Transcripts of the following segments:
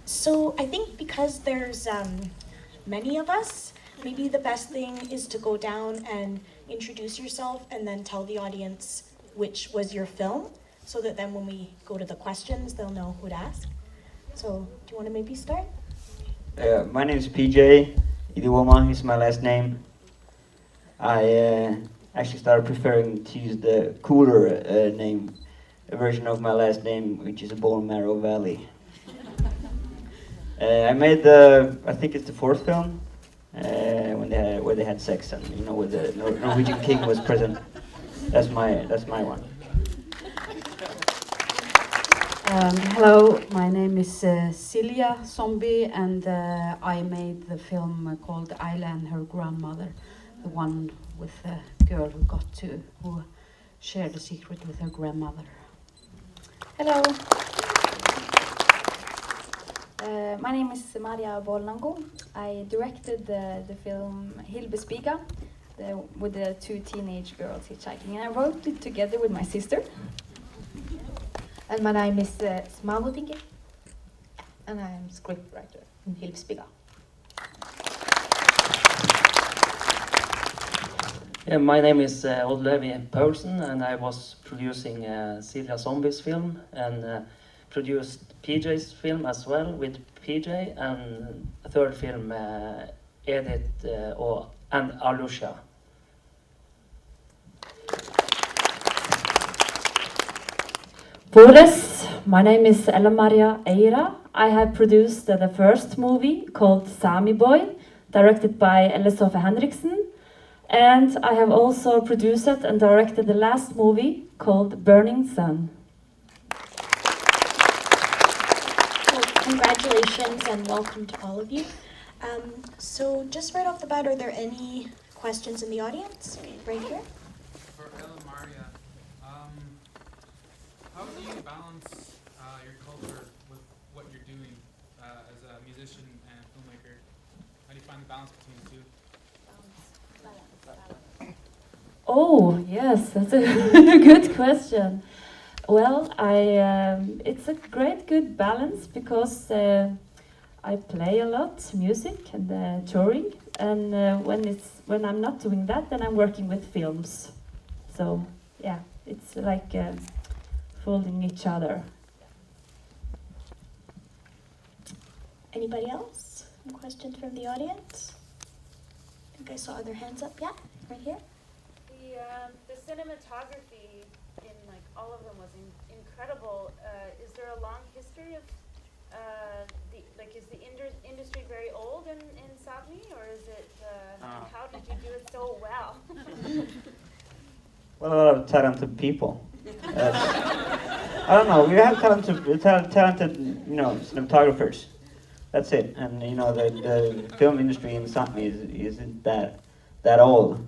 So I think because there's many of us, maybe the best thing is to go down and introduce yourself and then tell the audience which was your film, so that then when we go to the questions, they'll know who to ask. So do you want to maybe start? My name is PJ. Idioma is my last name. I actually started preferring to use the cooler name, a version of my last name, which is Bone Marrow Valley. I made I think it's the fourth film, where they had sex and where the Norwegian king was present. That's my one. Hello, my name is Silja Zombie, and I made the film called Ayla and Her Grandmother, the one with the girl who shared a secret with her grandmother. Hello. My name is Maria Bolnango. I directed the film Hilbespiga with the two teenage girls hitchhiking, and I wrote it together with my sister. And my name is Smavutinki, and I am scriptwriter in Hilbespiga. Yeah, my name is Odd Levi Poulsen, and I was producing Silja Zombie's film and produced PJ's film as well with PJ, and a third film, Edith and Alusha. Boris, my name is Ella Maria Eira. I have produced the first movie called Sami Boy, directed by Elisoffe Henriksen. And I have also produced and directed the last movie called Burning Sun. Well, congratulations and welcome to all of you. So just right off the bat, are there any questions in the audience? Right here. For Ella Maria, how do you balance your culture with what you're doing as a musician and filmmaker? How do you find the balance between the two? Oh, yes, that's a good question. Well, it's a good balance because I play a lot music and touring, and when I'm not doing that, then I'm working with films. So yeah, it's like folding each other. Anybody else? Any questions from the audience? I think I saw other hands up. Yeah, right here. The cinematography in like all of them was incredible. Is there a long history of is the industry very old in Sápmi, or is it? How did you do it so well? Well, a lot of talented people. I don't know. We have talented, cinematographers. That's it. And the film industry in Sápmi isn't that old.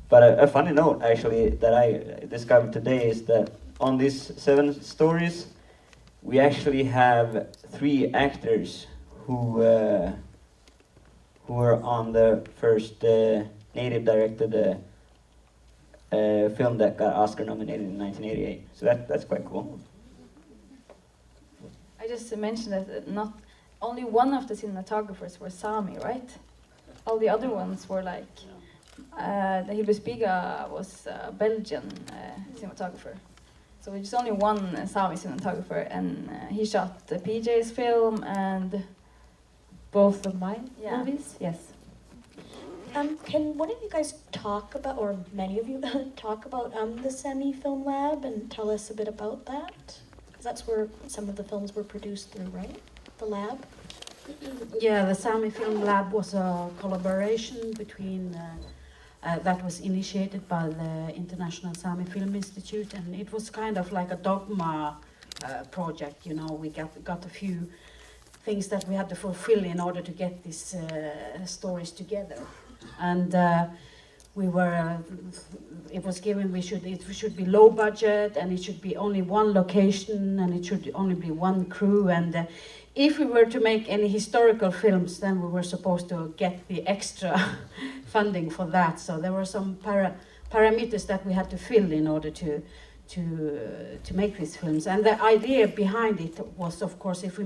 But a funny note, actually, that I discovered today is that on these 7 stories, we actually have 3 actors who were on the first native-directed film that got Oscar nominated in 1988. So that's quite cool. I just mentioned that not only one of the cinematographers were Sami, right? All the other ones were like. The Hilbespiga was a Belgian cinematographer. So there's only one Sami cinematographer, and he shot the PJ's film and both of my movies. Yes. Can one of you guys talk about, or many of you talk about the Sami Film Lab and tell us a bit about that? Because that's where some of the films were produced through, right? The lab? Yeah, the Sami Film Lab was a collaboration between that was initiated by the International Sami Film Institute, and it was kind of like a dogma project. We got a few things that we had to fulfill in order to get these stories together. And we were, it was given, it should be low budget, and it should be only one location, and it should only be one crew. And if we were to make any historical films, then we were supposed to get the extra funding for that. So there were some parameters that we had to fill in order to make these films. And the idea behind it was, of course, if we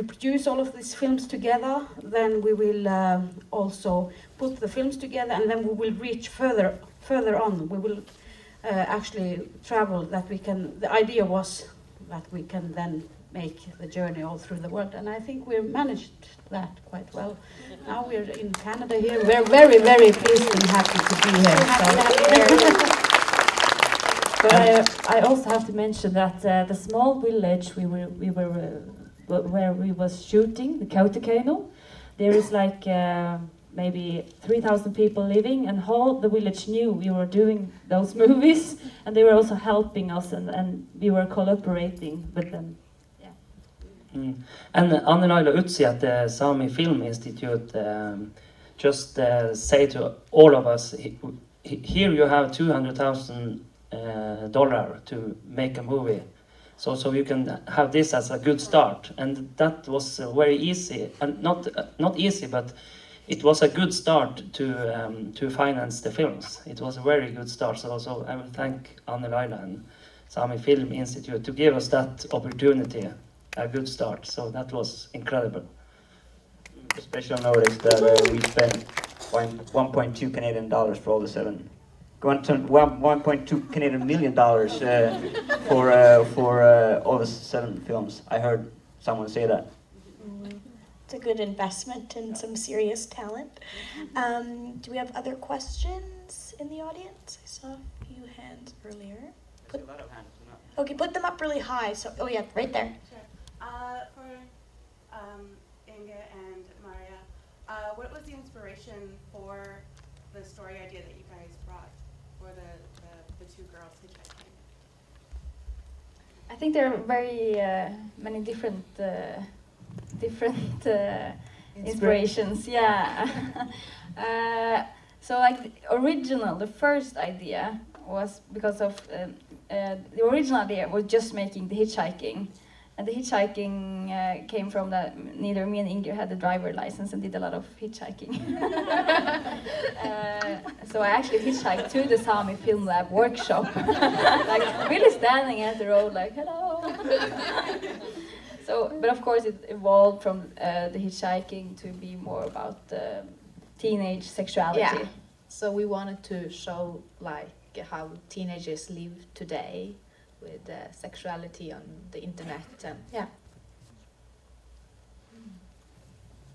produce all of these films together, then we will also put the films together, and then we will reach further on. We will actually travel. That we can. The idea was that we can then make the journey all through the world, and I think we managed that quite well. Now we're in Canada here. We're very, very pleased and happy to be here. But I also have to mention that the small village where we was shooting, the Kautokeino, there is like maybe 3,000 people living, and all the village knew we were doing those movies, and they were also helping us, and we were cooperating with them. And Anne-Laila Utsi at the Sami Film Institute just say to all of us, here you have $200,000 to make a movie. So you can have this as a good start, and that was very easy, and not easy, but it was a good start to finance the films. It was a very good start. So I will thank Anne-Laila and Sami Film Institute to give us that opportunity, a good start. So that was incredible. A special notice that we spent 1.2 Canadian dollars for all the 7. 1.2 Canadian million dollars for all the 7 films. I heard someone say that. It's a good investment in some serious talent. Do we have other questions in the audience? I saw a few hands earlier. There's a lot of hands. Okay, put them up really high. So, oh yeah, right there. For Inge and Maria, what was the inspiration for the story idea that you guys brought for the 2 girls hitchhiking? I think there are very many different inspirations. Yeah. So like the first idea was because of the original idea was just making the hitchhiking. And the hitchhiking came from that neither me and Inge had a driver license and did a lot of hitchhiking. So I actually hitchhiked to the Sami Film Lab workshop, like really standing at the road, like hello. So, but of course it evolved from the hitchhiking to be more about teenage sexuality. Yeah. So we wanted to show like how teenagers live today, with sexuality on the internet, and yeah.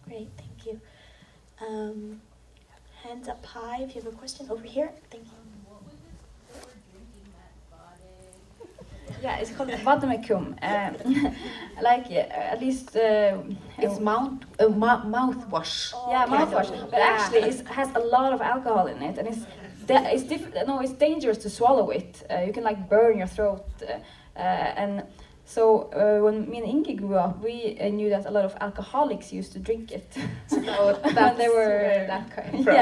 Great, thank you. Hands up high if you have a question. Over here, thank you. What was it they were drinking that body? Yeah, it's called vademecum. Like at least It's mouthwash. yeah, mouthwash. But actually, it has a lot of alcohol in it, and it's dangerous to swallow it. You can like burn your throat, and so when me and Inge grew up, we knew that a lot of alcoholics used to drink it. So when they were where that came from.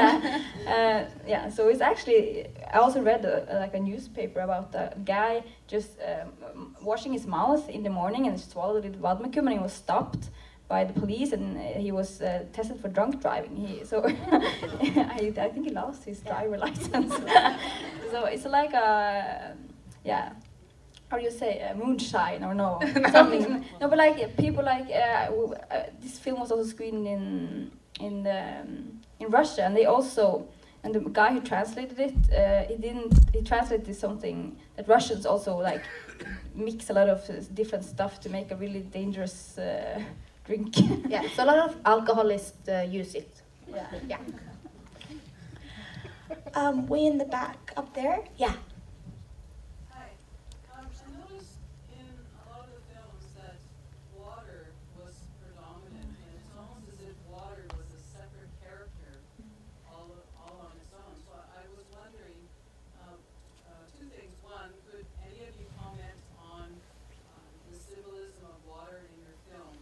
yeah. So it's actually I also read like a newspaper about a guy just washing his mouth in the morning and swallowed it with vademecum, and he was stopped by the police, and he was tested for drunk driving. I think he lost his driver license. So it's like a how do you say moonshine or no something? No, but like people like this film was also screened in Russia, and the guy who translated it he translated something that Russians also like mix a lot of different stuff to make a really dangerous drink. Yeah, so a lot of alcoholists use it. Yeah. Way in the back, up there. Yeah. Hi. I noticed in a lot of the films that water was predominant, and it's almost as if water was a separate character all on its own. So I was wondering 2 things. One, could any of you comment on the symbolism of water in your film?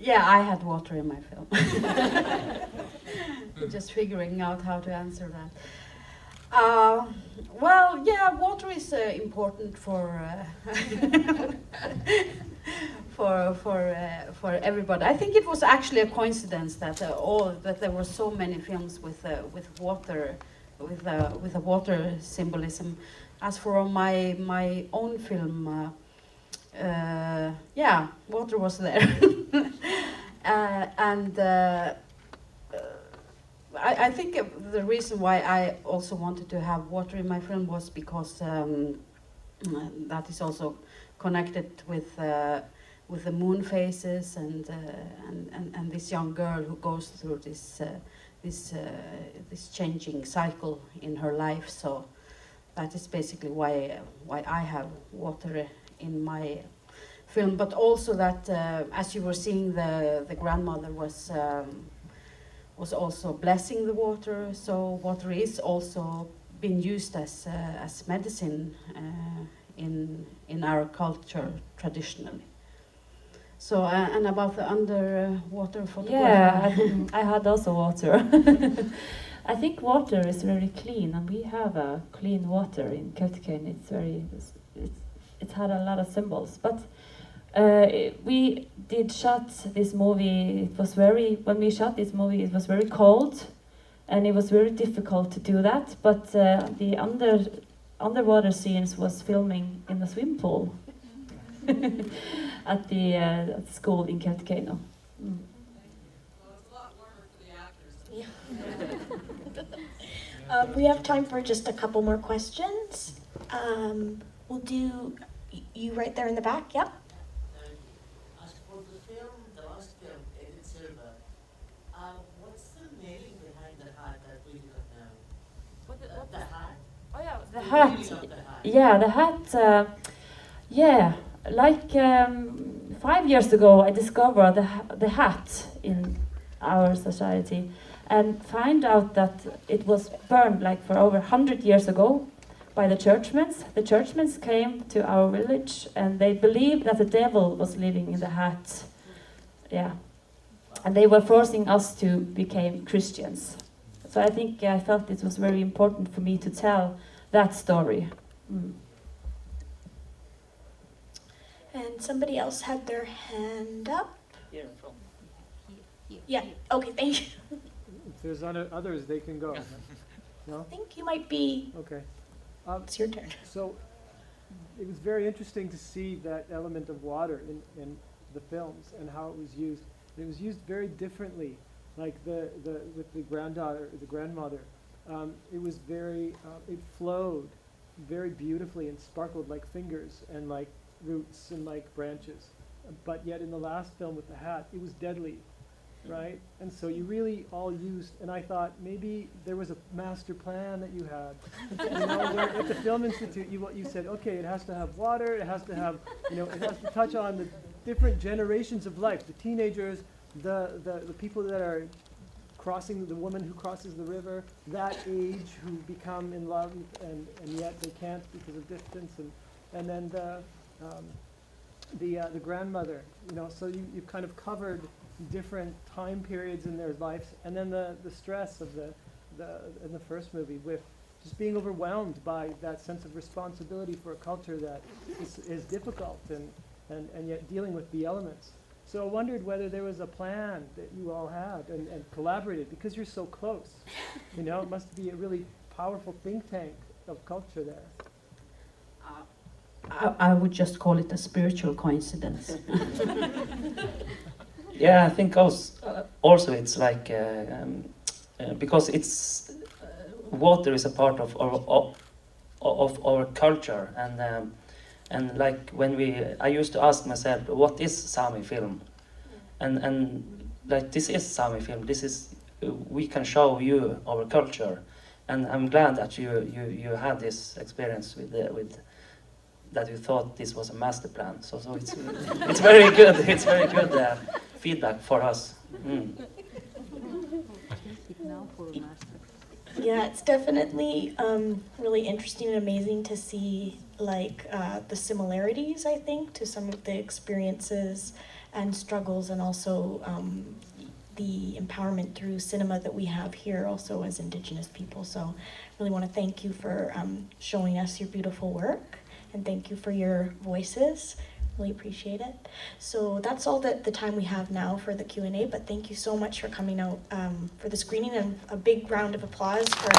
Yeah, I had water in my film. Just figuring out how to answer that. Well, yeah, water is important for for everybody. I think it was actually a coincidence that that there were so many films with water, with a water symbolism. As for my own film, yeah, water was there, and. I think the reason why I also wanted to have water in my film was because that is also connected with the moon phases and this young girl who goes through this changing cycle in her life. So that is basically why I have water in my film. But also that, as you were seeing, the grandmother was also blessing the water. So water is also being used as medicine in our culture traditionally. So and about the underwater photography. Yeah, I had also water. I think water is very clean, and we have a clean water in Kautokeino. It had a lot of symbols, but we did shot this movie. When we shot this movie, it was very cold, and it was very difficult to do that. But the underwater scenes was filming in the swim pool at the school in Kautokeino. Mm. Well, it's a lot warmer for the actors. We have time for just a couple more questions. We'll do you right there in the back. Yep. As for the film, the last film, Edith Silva, what's the meaning behind the hat that we do not know? The hat? Oh yeah, the The hat. meaning of the hat. Yeah, the hat. Yeah, like 5 years ago, I discovered the hat in our society, and find out that it was burned like for over 100 years ago by the churchmen. The churchmen came to our village, and they believed that the devil was living in the hat. Yeah, and they were forcing us to become Christians. So I felt it was very important for me to tell that story. Mm. And somebody else had their hand up. Here from. Yeah. Okay. Thank you. If there's others, they can go. No? I think you might be. Okay. It's your turn. So it was very interesting to see that element of water in the films and how it was used. It was used very differently, like with the granddaughter, the grandmother. It was very, it flowed very beautifully and sparkled like fingers and like roots and like branches. But yet in the last film with the hat, it was deadly, right? And so you really all used, and I thought maybe there was a master plan that you had. You know, where at the Film Institute, you said, okay, it has to have water, it has to have, it has to touch on the different generations of life, the teenagers, the people that are crossing, the woman who crosses the river, that age who become in love and yet they can't because of distance, and then the grandmother, so you kind of covered different time periods in their lives, and then the stress of in the first movie with just being overwhelmed by that sense of responsibility for a culture that is difficult and yet dealing with the elements. So I wondered whether there was a plan that you all had and collaborated, because you're so close. It must be a really powerful think tank of culture there. I would just call it a spiritual coincidence. Yeah, I think also it's like because it's water is a part of our culture, and like when I used to ask myself, what is Sami film, and like this is Sami film. This is we can show you our culture, and I'm glad that you had this experience with that you thought this was a master plan. So it's very good. It's very good feedback for us. Mm. Yeah, it's definitely really interesting and amazing to see like the similarities, I think, to some of the experiences and struggles, and also the empowerment through cinema that we have here also as Indigenous people. So I really want to thank you for showing us your beautiful work, and thank you for your voices. Really appreciate it. So that's all the time we have now for the Q&A, but thank you so much for coming out for the screening, and a big round of applause for